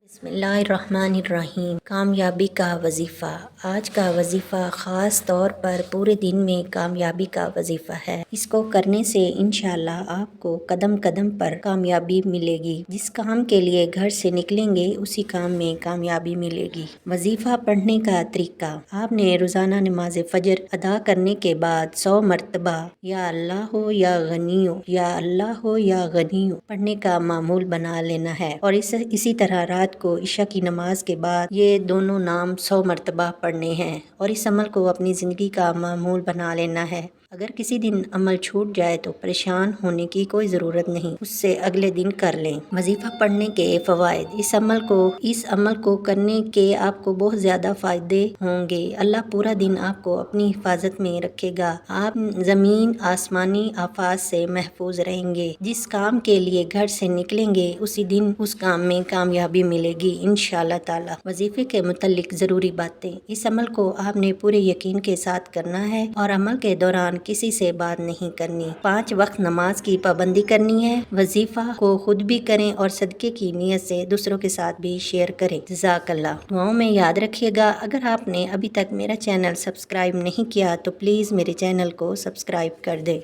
बिस्मिल्लाहिर्रहमानिर्रहीम। कामयाबी का वजीफ़ा। आज का वजीफ़ा ख़ास तौर पर पूरे दिन में कामयाबी का वजीफ़ा है। इसको करने से इंशाअल्लाह आपको कदम कदम पर कामयाबी मिलेगी। जिस काम के लिए घर से निकलेंगे उसी काम में कामयाबी मिलेगी। वजीफ़ा पढ़ने का तरीका। आपने रोज़ाना नमाज फजर अदा करने के बाद 100 मरतबा या अल्लाह हो या गनी हो या अल्लाह हो या गनी हो पढ़ने का मामूल बना लेना है। और इसी तरह रात को इशा की नमाज के बाद ये दोनों नाम 100 मरतबा पढ़ने हैं और इस अमल को अपनी ज़िंदगी का मामूल बना लेना है। अगर किसी दिन अमल छूट जाए तो परेशान होने की कोई ज़रूरत नहीं, उससे अगले दिन कर लें। वजीफ़ा पढ़ने के फ़वाइद। इस अमल को करने के आपको बहुत ज़्यादा फ़ायदे होंगे। अल्लाह पूरा दिन आपको अपनी हिफाजत में रखेगा। आप ज़मीन आसमानी आफात से महफूज रहेंगे। जिस काम के लिए घर से निकलेंगे उसी दिन उस काम में कामयाबी मिलेगी इंशाअल्लाह ताला। वजीफ़े के मुतल्लिक ज़रूरी बातें। इस अमल को आपने पूरे यकीन के साथ करना है और अमल के दौरान किसी से बात नहीं करनी। 5 वक्त नमाज की पाबंदी करनी है। वजीफ़ा को खुद भी करें और सदके की नीयत से दूसरों के साथ भी शेयर करें। जज़ाकल्लाह। दुआओं में याद रखिएगा। अगर आपने अभी तक मेरा चैनल सब्सक्राइब नहीं किया तो प्लीज़ मेरे चैनल को सब्सक्राइब कर दें।